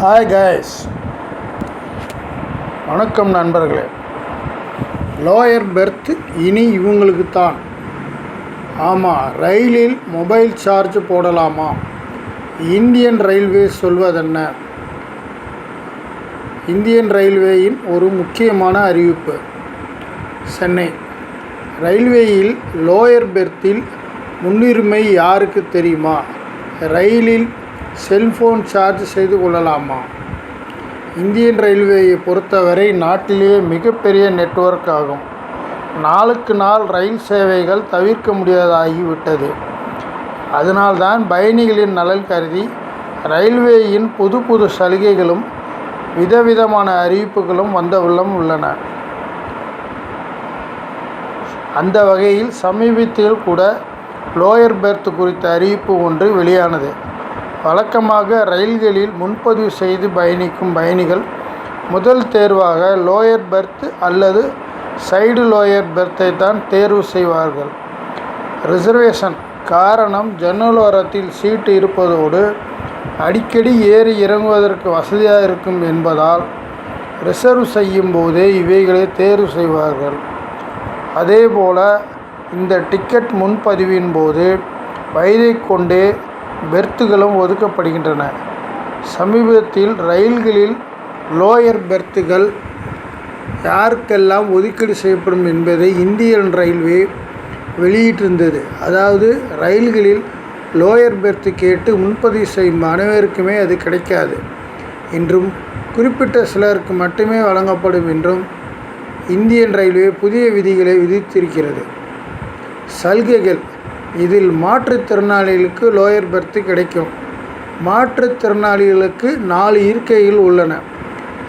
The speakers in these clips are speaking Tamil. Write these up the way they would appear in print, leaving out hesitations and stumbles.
ஹாய் கைஸ், வணக்கம் நண்பர்களே. லோயர் பெர்த் இனி இவங்களுக்கு தான். ஆமாம், ரயிலில் மொபைல் சார்ஜ் போடலாமா? இந்தியன் ரயில்வே சொல்வதென்ன? இந்தியன் ரயில்வேயின் ஒரு முக்கியமான அறிவிப்பு. சென்னை ரயில்வேயில் லோயர் பெர்த்தில் முன்னுரிமை யாருக்கு தெரியுமா? ரயிலில் செல்போன் சார்ஜ் செய்து கொள்ளலாமா? இந்தியன் ரயில்வேயை பொறுத்தவரை நாட்டிலேயே மிகப்பெரிய நெட்வொர்க் ஆகும். நாளுக்கு நாள் ரயில் சேவைகள் தவிர்க்க முடியாதாகிவிட்டது. அதனால்தான் பயணிகளின் நலன் கருதி ரயில்வேயின் புது புது சலுகைகளும் விதவிதமான அறிவிப்புகளும் வந்தவண்ணம் உள்ளன. அந்த வகையில் சமீபத்தில் கூட லோயர் பெர்த் குறித்த அறிவிப்பு ஒன்று வெளியானது. வழக்கமாக ரயில்களில் முன்பதிவு செய்து பயணிக்கும் பயணிகள் முதல் தேர்வாக லோயர் பெர்த் அல்லது சைடு லோயர் பெர்த்தை தான் தேர்வு செய்வார்கள். ரிசர்வேஷன் காரணம் ஜன்னலோரத்தில் சீட்டு இருப்பதோடு அடிக்கடி ஏறி இறங்குவதற்கு வசதியாக இருக்கும் என்பதால் ரிசர்வ் செய்யும் போதே இவைகளை தேர்வு செய்வார்கள். அதேபோல இந்த டிக்கெட் முன்பதிவின் போது வயதை கொண்டே பெர்த்துகளும் ஒதுக்கப்படுகின்றன. சமீபத்தில் ரயில்களில் லோயர் பெர்த்துகள் யாருக்கெல்லாம் ஒதுக்கீடு செய்யப்படும் என்பதை இந்தியன் ரயில்வே வெளியிட்டிருந்தது. அதாவது ரயில்களில் லோயர் பெர்த்து கேட்டு முன்பதிவு செய்யும் அனைவருக்குமே அது கிடைக்காது என்றும், குறிப்பிட்ட சிலருக்கு மட்டுமே வழங்கப்படும் என்றும் இந்தியன் ரயில்வே புதிய விதிகளை விதித்திருக்கிறது. சலுகைகள்: இதில் மாற்றுத்திறனாளிகளுக்கு லோயர் பெர்த்து கிடைக்கும். மாற்றுத்திறனாளிகளுக்கு 4 இருக்கைகள் உள்ளன.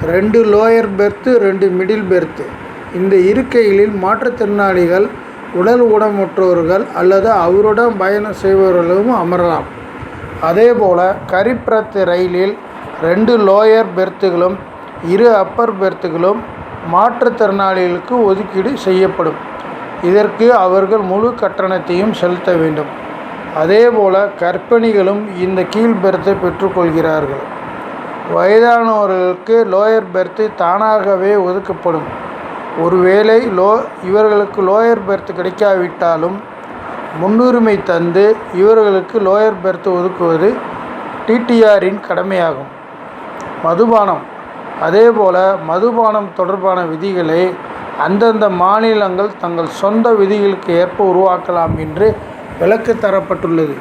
2 லோயர் பெர்த்து, 2 மிடில் பெர்த்து. இந்த இருக்கைகளில் மாற்றுத்திறனாளிகள், உடல் ஊனமுற்றோர்கள் அல்லது அவருடன் பயணம் செய்பவர்களும் அமரலாம். அதேபோல் கரீப் ரத் ரயிலில் 2 லோயர் பெர்த்துகளும் 2 அப்பர் பெர்த்துகளும் மாற்றுத்திறனாளிகளுக்கு ஒதுக்கீடு செய்யப்படும். இதற்கு அவர்கள் முழு கட்டணத்தையும் செலுத்த வேண்டும். அதேபோல கர்ப்பிணிகளும் இந்த கீழ் பெர்த்தை பெற்றுக்கொள்கிறார்கள். வயதானவர்களுக்கு லோயர் பெர்த்து தானாகவே ஒதுக்கப்படும். ஒருவேளை இவர்களுக்கு லோயர் பெர்த்து கிடைக்காவிட்டாலும் முன்னுரிமை தந்து இவர்களுக்கு லோயர் பெர்த்து ஒதுக்குவது டிடிஆரின் கடமையாகும். மதுபானம்: அதேபோல மதுபானம் தொடர்பான விதிகளை அந்தந்த மாநிலங்கள் தங்கள் சொந்த விதிகளுக்கு ஏற்ப உருவாக்கலாம் என்று விலக்கு தரப்பட்டுள்ளது.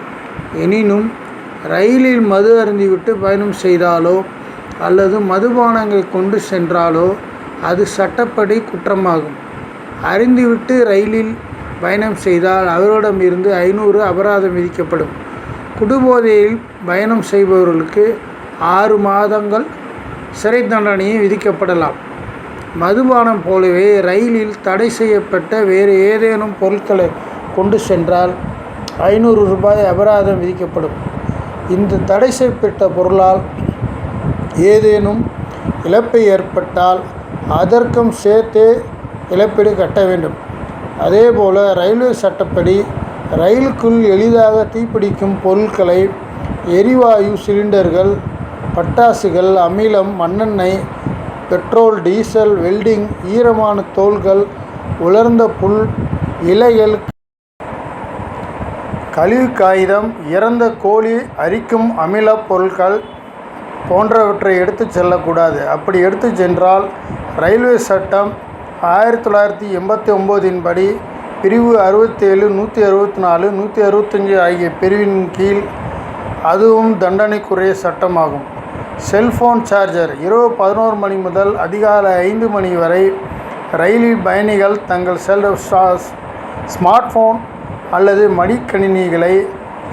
எனினும் ரயிலில் மது அருந்திவிட்டு பயணம் செய்தாலோ அல்லது மதுபானங்களை கொண்டு சென்றாலோ அது சட்டப்படி குற்றமாகும். அருந்திவிட்டு ரயிலில் பயணம் செய்தால் அவரிடமிருந்து 500 அபராதம் விதிக்கப்படும். குடிபோதையில் பயணம் செய்பவர்களுக்கு 6 மாதங்கள் சிறை தண்டனையும் விதிக்கப்படலாம். மதுபானம் போலவே ரயிலில் தடை செய்யப்பட்ட வேறு ஏதேனும் பொருட்களை கொண்டு சென்றால் 500 ரூபாய் அபராதம் விதிக்கப்படும். இந்த தடை செய்யப்பட்ட பொருளால் ஏதேனும் இழப்பு ஏற்பட்டால் அதற்கும் சேர்த்தே இழப்பீடு கட்ட வேண்டும். அதேபோல் ரயில்வே சட்டப்படி ரயிலுக்குள் எளிதாக தீப்பிடிக்கும் பொருட்களை, எரிவாயு சிலிண்டர்கள், பட்டாசுகள், அமிலம், மண்ணெண்ணெய், பெட்ரோல், டீசல், வெல்டிங், ஈரமான தோல்கள், உலர்ந்த புல், இலைகள், கழிவு காகிதம், இறந்த கோழி அரிக்கும் அமில பொருட்கள் போன்றவற்றை எடுத்து செல்லக்கூடாது. அப்படி எடுத்து சென்றால் ரயில்வே சட்டம் 1989 படி பிரிவு 67, 164, 165 ஆகிய பிரிவின் கீழ் அதுவும் தண்டனைக்குரிய சட்டமாகும். செல்போன் சார்ஜர்: இரவு 11 மணி முதல் அதிகாலை 5 மணி வரை ரயிலில் பயணிகள் தங்கள் ஸ்மார்ட் போன் அல்லது மடிக்கணினிகளை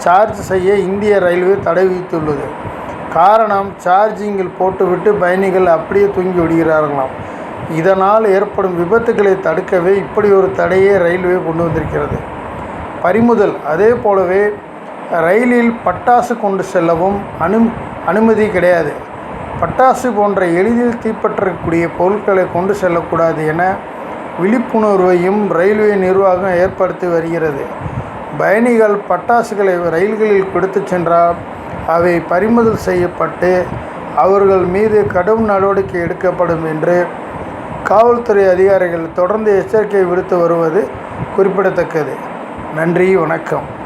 சார்ஜ் செய்ய இந்திய ரயில்வே தடை விதித்துள்ளது. காரணம், சார்ஜிங்கில் போட்டுவிட்டு பயணிகள் அப்படியே தூங்கி விடுகிறார்களாம். இதனால் ஏற்படும் விபத்துக்களை தடுக்கவே இப்படி ஒரு தடையை ரயில்வே கொண்டு வந்திருக்கிறது. பறிமுதல்: அதே போலவே ரயிலில் பட்டாசு கொண்டு செல்லவும் அனுமதி கிடையாது. பட்டாசு போன்ற எளிதில் தீப்பற்றக்கூடிய பொருட்களை கொண்டு செல்லக்கூடாது என விழிப்புணர்வையும் ரயில்வே நிர்வாகம் ஏற்படுத்தி வருகிறது. பயணிகள் பட்டாசுகளை ரயில்களில் கொடுத்து சென்றால் அவை பறிமுதல் செய்யப்பட்டு அவர்கள் மீது கடும் நடவடிக்கை எடுக்கப்படும் என்று காவல்துறை அதிகாரிகள் தொடர்ந்து எச்சரிக்கை விடுத்து வருவது குறிப்பிடத்தக்கது. நன்றி, வணக்கம்.